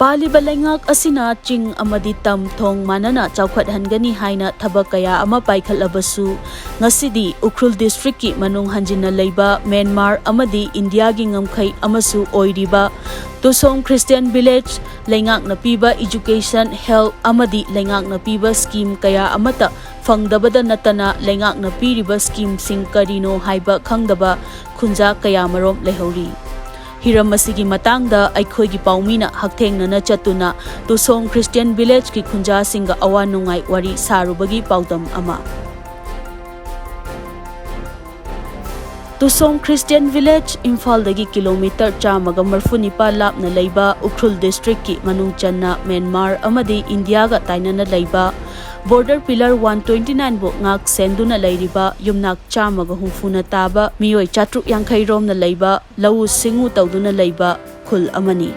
Palliba leingak asina ching amadi thong manana chaokhathangani haina thabak kaya ama paikhatlabasu ngashidi Ukhrul district ki manung hanjinna leiba Myanmar amadi India gi ngamkhei amasu oiriba Tusom Christian village leingakna piba education health amadi leingakna piba scheme kaya amata phangdana natana leingakna piriba scheme sing karino haiba khangdaba khunja kaya marom leihouri Hiram masigi matangda aikhoigi paumina haktengnana chatuna Tusom Christian village ki khunja singa awa nungai wari sarubagi paudam ama Tusom Christian village Imphal dagi kilometer chamaga marfunipa lapna leiba Ukhrul district ki manung channa Myanmar amadi India ga tainana leiba Border Pillar 129 bo ngak senduna leiriba yumnak chamaga humfuna taba miyoi chatruk yankhei rom na leiba lau singu tawduna leiba khul amani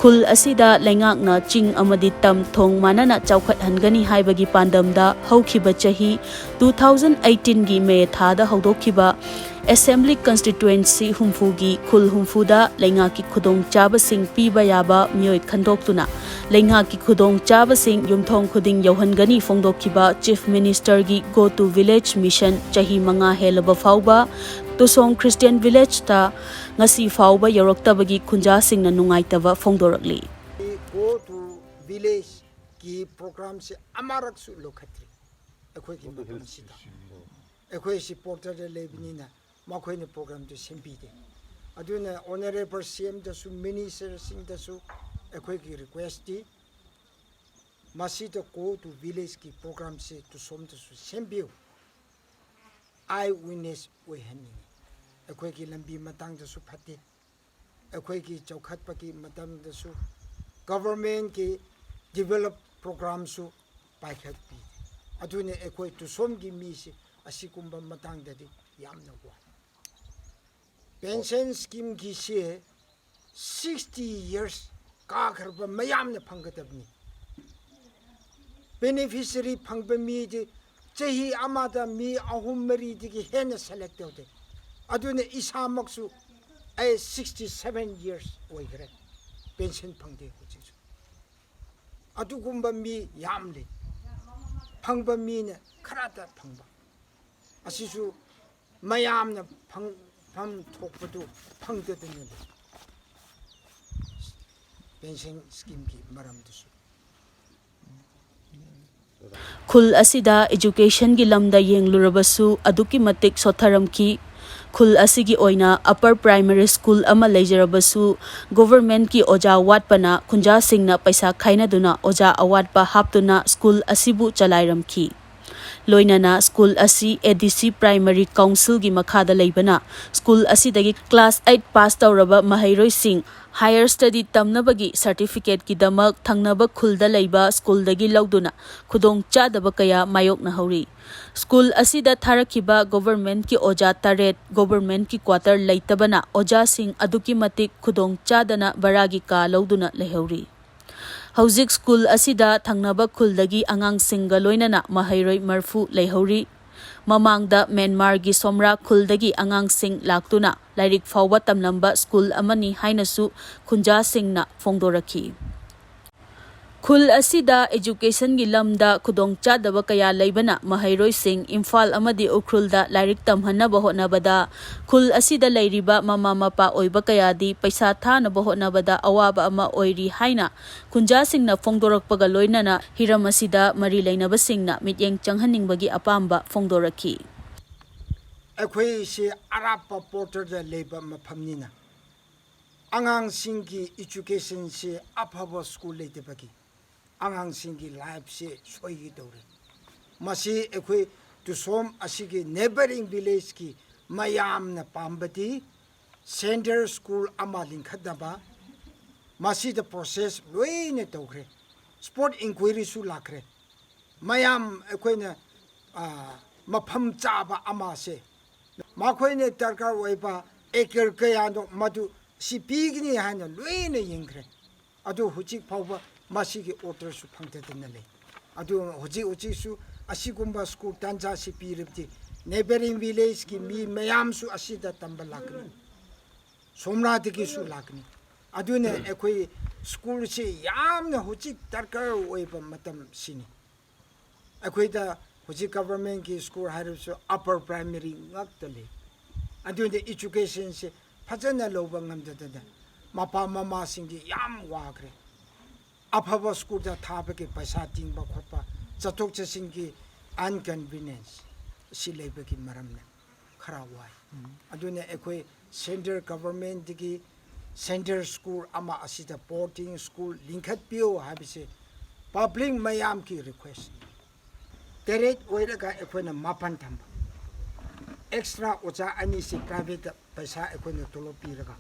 khul asida leingakna ching amadi thong manana chaokhathangani haibagi pandamda hokhiba chahi 2018 gi May thada hawdokhiba Assembly constituency humfugi khul humfuda leingaki khudong chaba sing piba yaba miyoi khandoktuna leingaki khudong chaba sing yumthong khuding yohangani phongdokhiba Chief Minister gi Go to Village Mission chahi manga helaba fauba Tusom Christian village ta ngasi fauba yoroktabagi khunja singna nungaitaba phongdorakli Go to Village ki program se amarak su lokhatri akhoi ki matamsida akhoi supporter de lebinina makhoi ne program to sempide aduna honorable CM da su minister sing da su akhoi ki request di masida Go to Village ki program se to som da su sempiu I witness we hanin akhoi ki lambi matang da su phate akhoi ki chaukhatpa ki matam da su government ki develop program su paikhat pi adune akhoi Tusom gi mi se asikumba matang da di yamna wa pension scheme gi se 60 years ka kharba mayam na phanggadabni beneficiary phangba mi ji chahi amada mi ahum mari digi hena select tawde adune isamaksu ai 67 years oigre pension phangde hujisu adugumba mi yamle phangba mi ne kharata phangba asisu mayam na phang thokpadu phangdadene pension scheme ki maram dusu khul asida education gi lamda yenglurabasu aduki matik sotharamki khul asigi oina upper primary school ama leijarabasu government ki oja watpana khunja singna paisa khaina duna oja awatpa haptuna school asibu chalairamki loinana school asi ADC primary council gi makhada leibana school asidagi class 8 pass tawraba mahairoi sing higher study tamnabagi certificate ki damak thangnaba khulda leiba school dagi lauduna khudong chadaba kaya mayokna hauri school asida tharakhiba government ki oja taret government ki quarter leitabana oja sing aduki matik khudong chadana baragi ka lauduna lehauri Hauzik school asida thangnaba khuldagi angang singa loinana mahairoi marfu leihouri mamangda Myanmar gi somra khuldagi angang sing laktuna lairik fawba tamlamba school amani hainasu khunja singna phongdorakhi khul asida education gi lamda khudong chadaba kaya leibana mahairoi sing Imphal amadi Ukhrul da lairik tamhanaba honabada khul asida leiriba mama mapa oiba kaya di paisa thanaba honabada awaba ama oiri haina khunja singna phongdorakpaga loinana hiram asida mari leinaba singna mityeng changhaningbagi apamba phongdorakhi akhoi se arapa porter da leiba maphamnina angang singki education se aphaba school leitebagi angang singki life se soigi dore masi akhoi Tusom asigi neighboring village ki mayam na pambati center school amalin khadaba masi the process loine tokre sport inquiry su lakre mayam akoina mapham chaba ama se makoine tarkar oiba eker kaya no madu sipigni hana loine yingre adu huchik phawba masi ki order su phangtedna le adu huji su asigumba school tanja sipiribti neighboring village ki mi mayam su asida tambal lakni somnati ki su lakni adune ekoi school si yamna hujik darkar oiba matam sini akoida hujik government ki school hairusu upper primary ngaktali adu the education si phajana loba ngamdada mapa mama singi yam wagre afaba school da thabake paisa tingba khotpa chatok chasingi inconvenience si leiba ki maramna khara wai adune ekoi central government ki center school ama asida boarding school linkhat pio habise public mayam ki request direct oiraga ekoi mapan thamba extra ocha ani si private paisa ekoi tolo piraga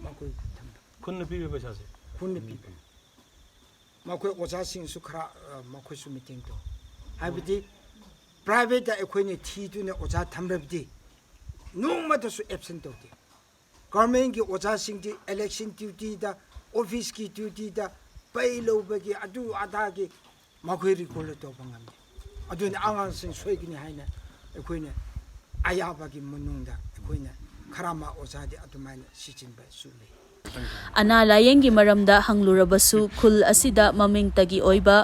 makoi thamba khunna pibe paisa se khunna pibe makoi ocha sing su khara makoi su meeting to habidi private da ekoi ni thi tu ne ocha thamrabdi nungma da su absent to government ki ocha sing di election duty da office ki duty da pailo bagi adu ada ki makoi recall to bangam adu ni angang sing soigini haina ekoi ne ayaba ki manung da ekoi ne kharama ocha di adu maina sichin ba su le ana layeng gi maramda hanglurabasu khul asida maming tagi oiba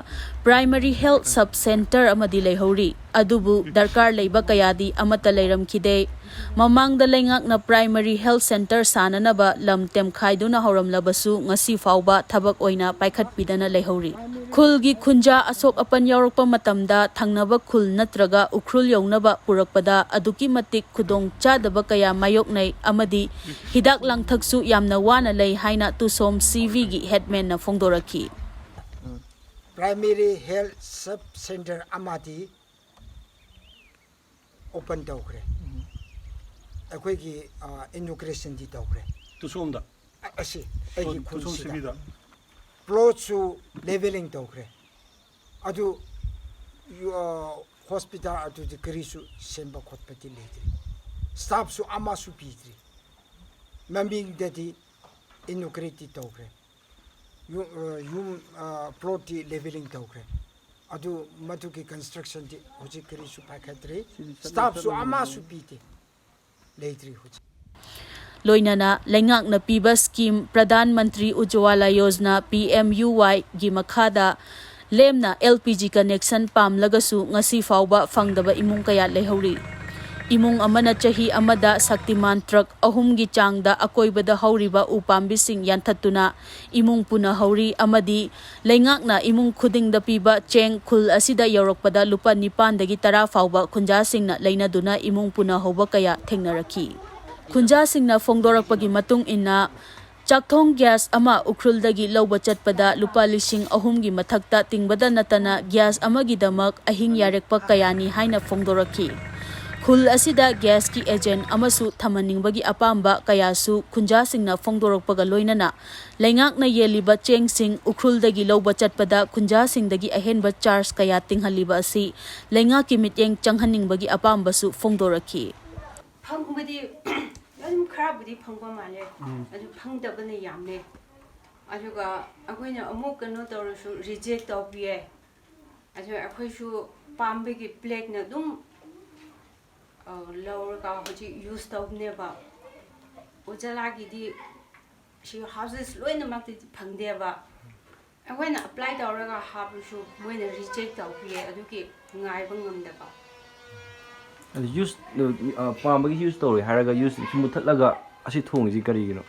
primary health sub center amadi leihouri adubu darkar leiba kayadi amata leiram khide mamangda leingakna primary health center sananaba lam temkhaiduna horam labasu ngasi fauba thabak oina paikhat pidana leihouri khul gi khunja asok apan yaurokpa matamda thangnaba khul natraga ukhrul yaunaba purakpada aduki matik khudong chadaba kaya mayoknai amadi hidak langthaksu yamna wana lei haina Tusom CV gi headman na phongdoraki primary health sub center amadi open tawkre akoi gi inauguration di tawkre Tusom da asi agi Tusom CV da plot su leveling tawkre adu hospital adu di krisu semba khotpati leidri staff su amasu pidri mambing dadi inaugurate tawkre yum plot di leveling tawkre adu matu ki construction di hoji krisu paikhatri staff su amasu pite leidri hoji loinana leingakna piba scheme pradhan mantri ujwala yojana PMUY gi makhada lemna LPG connection pamlagasu ngasi fauba phangdaba imung kaya leihouri imung amana chahi amada saktiman truck ahum gi changda akoibada hauriba upambising yanthatuna imung puna hauri amadi leingakna imung khudingda piba cheng khul asida yorokpada lupa nipan dagi tara fauba khunja singna leinaduna imung puna hoba kaya thengnaraki khunja singna phongdorakpagi matung inna chaokthong gas ama Ukhrul dagi loba chatpada lupa lising ahum gi mathakta tingbada natana gas amagi damak ahing yarekpa kayani haina phongdoraki khul asida gas ki agent amasu thamaningbagi apamba kayasu khunja singna phongdorokpaga loinana leingakna yeliba cheng sing Ukhrul dagi loba chatpada khunja singdagi ahenba charge kaya tinghaliba asi leingak ki mityeng changhaningbagi apamba su phongdoraki phangbudi yam kharabudi phangba male aju phangdabane yamne ajuga akoina amuk kano tawrusu reject tawbiye aju akoisu pambegi plate na dum lower ka hoji use tawbneba ujala gidi she houses loina makti phangdeba akoina apply tawraga habusu moina reject tawbiye aduki ngaiba ngamdeba use pambagi use story haraga use muthatlaga asi thongji karigino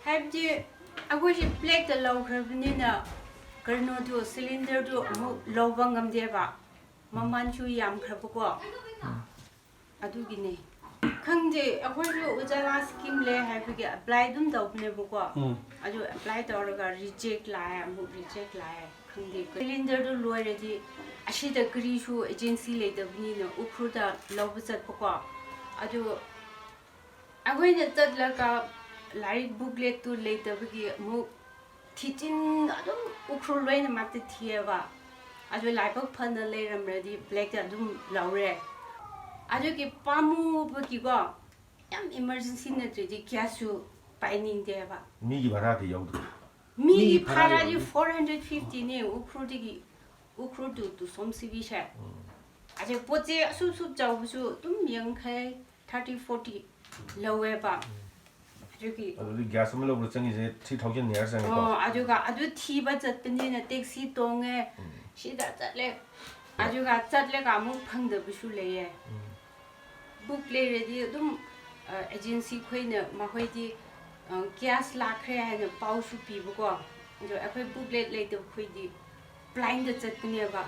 habji agoji plate the low khrabnina karno to cylinder to lobang ngamdeba maman chu yam khrabko adugine khangje agoji ujala scheme le habji apply dum dawbnebko aju apply tawraga reject la reject la khangde cylinder to loiredi ashida grishu agency leidabnina ukruda lobsat pako aju agoina tadlaka like booklet to leidabgi mu teaching adum Ukhrul loina makti thieba aju laibak phana leiramradi black adum laure aju ki pamu bagi go yam emergency natridi kyasu paining deba mi gi bhara ti yaudu mi phara 450 ne Ukhrul to Tusom CV sha aje poche sup jawsu tum ngangkhei 30-40 lowe ba ꯑꯗꯨꯒꯤ gas ꯑꯃ ꯂꯧꯕꯗ ꯆꯪꯉꯤꯁꯦ 3,000 ꯌꯥꯔ ꯆꯪꯉꯦꯀꯣ ꯑꯗꯨꯒ ꯑꯗꯨ ꯊꯤꯕ ꯆꯠꯄꯅꯤꯅ taxi ꯇꯣꯡꯉꯦ ꯁꯤꯗ ꯆꯠꯂꯦ ꯑꯗꯨꯒ ꯆꯠꯂꯒ ꯑꯃꯨꯛ ꯐꯪꯗꯕꯁꯨ ꯂꯩꯌꯦ ꯕꯨꯛ ꯂꯩꯔꯗꯤ ꯑꯗꯨꯝ ꯑꯦꯖꯦꯟꯁꯤ ꯈꯣꯏꯅ ꯃꯈꯣꯏꯗꯤ ꯒ꯭ꯌꯥꯁ ꯂꯥꯛꯈ꯭ꯔꯦ ꯍꯥꯏꯅ ꯄꯥꯎꯁꯨ ꯄꯤꯕꯀꯣ ꯑꯗꯣ ꯑꯩꯈꯣꯏ ꯕꯨꯛꯂꯦꯠ ꯂꯩꯇꯕ ꯈꯣꯏꯗꯤ ꯕ꯭ꯂꯥꯏꯟꯗ ꯆꯠꯄꯅꯦꯕ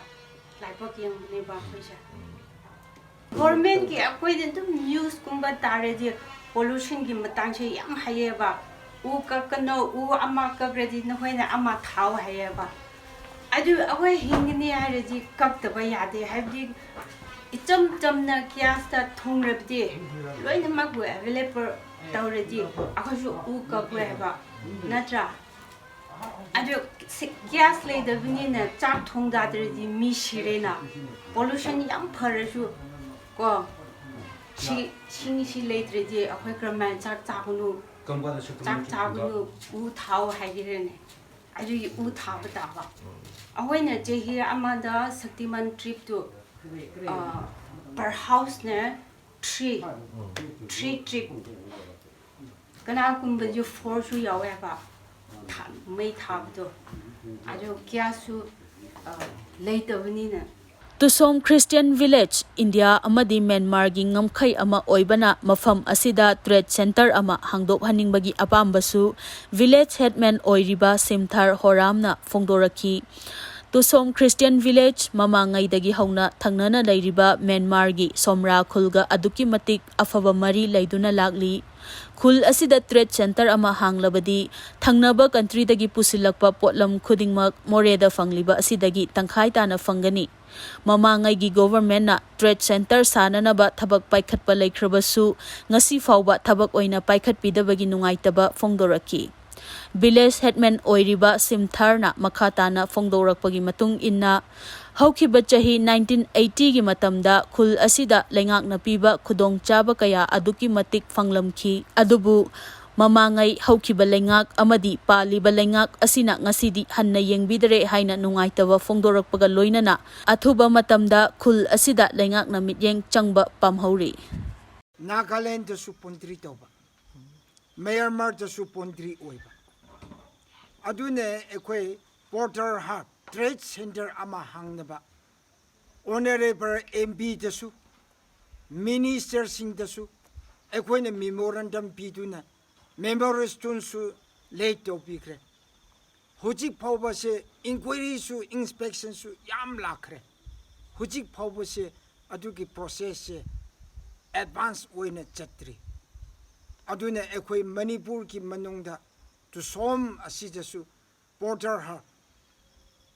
ꯂꯥꯏꯕꯛ ꯌꯦꯡꯕꯅꯦꯕ ꯑꯩꯈꯣꯏꯁꯦ ꯒꯣꯔꯃꯦꯟꯒꯤ ꯑꯩꯈꯣꯏꯗꯤ ꯑꯗꯨꯝ ꯅ꯭ꯌꯨꯁꯀꯨꯝꯕ ꯇꯥꯔꯗꯤ ꯄꯣꯂꯨꯁꯟꯒꯤ ꯃꯇꯥꯡꯁꯦ ꯌꯥꯝ ꯍꯥꯏꯌꯦꯕ ꯎ ꯀꯛꯀꯅꯣ ꯎ ꯑꯃ ꯀꯛꯈ꯭ꯔꯗꯤ ꯅꯈꯣꯏꯅ ꯑꯃ ꯊꯥꯎ ꯍꯥꯏꯌꯦꯕ ꯑꯗꯨ ꯑꯩꯈꯣꯏ ꯍꯤꯡꯒꯅꯤ ꯍꯥꯏꯔꯗꯤ ꯀꯛꯇꯕ ꯌꯥꯗꯦ ꯍꯥꯏꯕꯗꯤ ꯏꯆꯝ ꯆꯝꯅ ꯒ꯭ꯌꯥꯁꯇ ꯊꯣꯡꯔꯕꯗꯤ ꯂꯣꯏꯅꯃꯛꯄꯨ ꯑꯦꯚꯦꯂꯦꯕꯜ ꯇꯧꯔꯗꯤ ꯑꯩꯈꯣꯏꯁꯨ ꯎ ꯀꯛꯂꯣꯏ ꯍꯥꯏꯕ ꯅꯠꯇ꯭ꯔꯥ ꯑꯗꯨ ꯒ꯭ꯌꯥꯁ ꯂꯩꯇꯕꯅꯤꯅ ꯆꯥꯛ ꯊꯣꯡꯗꯥꯗ꯭ꯔꯗꯤ ꯃꯤ ꯁꯤꯔꯦꯅ ꯄꯣꯂꯨꯁꯟ ꯌꯥꯝ ꯐꯔꯁꯨ ꯀꯣ ꯁꯤ ꯂꯩꯇ꯭ꯔꯗꯤ ꯑꯩꯈꯣꯏ ꯀꯔꯝꯍꯥꯏꯅ ꯆꯥꯛ ꯆꯥꯒꯅꯨ ꯆꯥꯛ ꯆꯥꯒꯅꯨ ꯎ ꯊꯥꯎ ꯍꯥꯏꯈꯤꯔꯦꯅꯦ ꯑꯗꯨꯒꯤ ꯎ ꯊꯥꯕ ꯇꯥꯕ ꯑꯩꯈꯣꯏꯅ ꯆꯍꯤ ꯑꯃꯗ ꯁꯛꯇꯤꯃꯥꯟ ꯇ꯭ꯔꯤꯞꯇꯨ ꯄꯔ ꯍꯥꯎꯁꯅ 3 ट्रिप कनागुम्बदि 4 यावेबा मै थाबदो आरो ग्यासु लेतबनिना Tusom Christian Village, India amadi Myanmar gi ngamkhei ama oibana mafam asida trade center ama hangdok haningbagi apambasu village headman oiriba simthar horamna phongdoraki. Tusom Christian Village mamangai dagi hauna thangnana leiriba Myanmar gi somra khulga aduki matik afaba mari leiduna lagli. Khul asida trade center ama hanglabadi thangnaba country dagi pusilakpa potlam khudingmak moreda fangliba asidagi tangkhai tana fangani. Mamangai gi government na trade center sananaba thabak paikhatpa leikhrabasu ngasi fawba thabak oina paikhatpidabagi nungaitaba phongdoraki. Village headman oiriba simtharna makhatana phongdorakpagi matung inna haukiba chahi 1980 gi matamda khul asida leingakna piba khudong chaba kaya aduki matik phanglamki adubu mamangai haukiba leingak amadi Palliba leingak asina ngashidi hanna yengbidare haina nungaitaba phongdorakpaga loinana athuba matamda khul asida leingakna mityeng changba pamhauri. Nagaland da su pontri toba Myanmar da su pontri oiba adune ekoi Porter Hub Trade Center ama hangnaba honorable MB da su minister sing da su ekoi na memorandum piduna memorandum su late topikre hujik phawba se inquiry su inspection su yam lakre hujik phawba se adugi process se advance oina chatri aduna ekoi Manipur ki manungda Tusom asidasu Porter Hub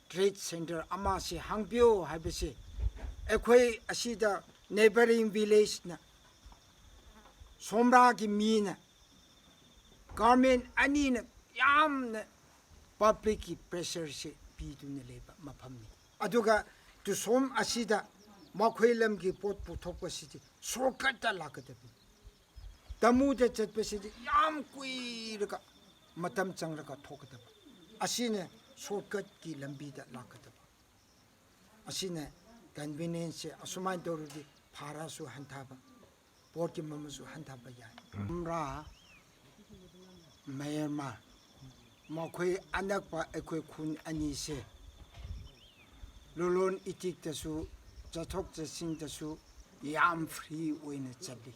Trade Center ama se hangpyo haibase ekoi asida neighboring village na somra ki mina government anina yamna public ki pressure se piduna leba maphamni aduga Tusom asida makhoi lam ki pot puthokpa sidi shortcut ta lakadabi tamuda chatpasidi yam kuiraga matam changraga thokadaba asine shortcut ki lambi da lakadaba asine convenience asumai dorudi phara su hantaba port ki mamasu hantaba ya amra Myanmar makhoi anakpa ekoi khun ani se lolon itik tasu chathok chasing tasu yam free oina chali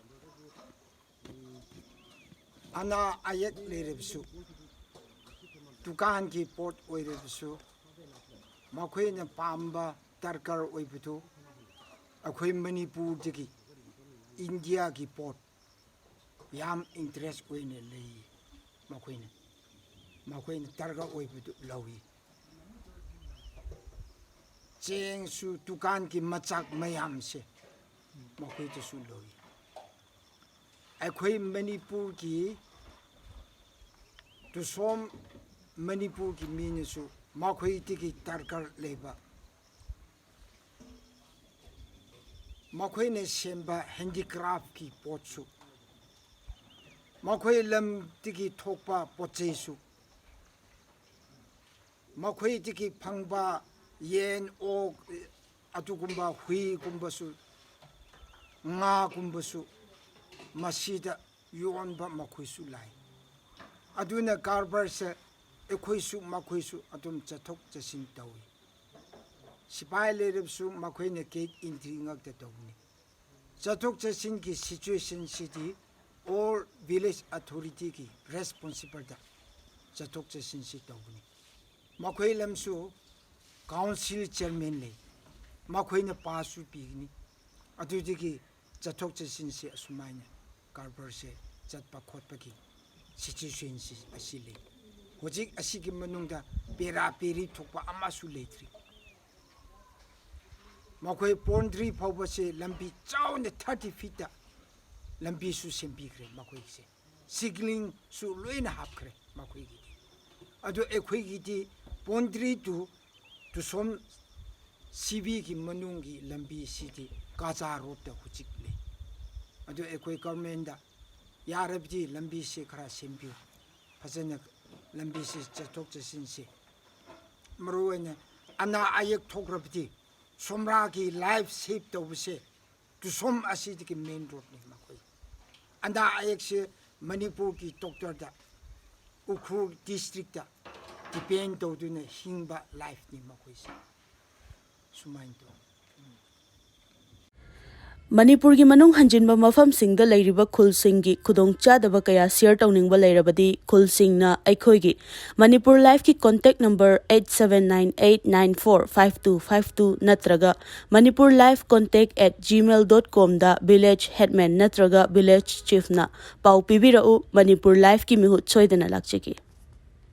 ana ayat lerebsu dukan ki port oirebsu makhoi na pamba tarkar oibutu akhoi Manipur digi India ki port yam interest oina lei makhoi na targa oibutu lawi ching su dukan ki machak mayam se makhoi ta su lawi akhoi Manipur ki Tusom Manipur ki minasu makhoi tiki tarkar leiba makhoi ne semba handicraft ki potsu makhoi lam tiki thokpa potchesu makhoi tiki phangba yen ok atugumba hui gumbasu nga gumbasu masida yonba makhoi su lai aduna karbar se ekhoisu makhoisu atum chathok chasin tawi sipai leribsu makhoine gate entry ngak ta tawni chathok chasin ki situation city or village authority ki responsible da chathok chasin si tawni makhoi lamsu council chairman le makhoine pasu pigni adudi ki chathok chasin si asumaina karbar se chatpa khotpa ki situation si asile hojik asigi manungda pera peri thokpa amasu leitri makhoi pondri phawba se lambi chaune 30 feet da lambi su sembi kre makhoi se sigling su loina hap kre makhoi gi adu ekhoi gi di pondri tu som sibi gi manungi lambi siti kaza road da hojik le adu ekhoi government da yarabdi lambi se khara sembi fazana lambi se chathok chasin se maruene ana ayek thokrabdi somra ki life save tawse Tusom asidi ki main road ni makhoi anda ayek se Manipur ki doctor da Ukhrul district da depend tawdune hingba life ni makhoi se sumain to Manipur gi manung hanjinba mafam singda leiriba khul singi khudong chadaba kaya share tawningba leirabadi khul singna aikhoi gi Manipur Life ki contact number 8798945252 natraga manipurlivecontact@gmail.com da village headman natraga village chief na pau pibirau Manipur Life ki mihut soidana lakcheki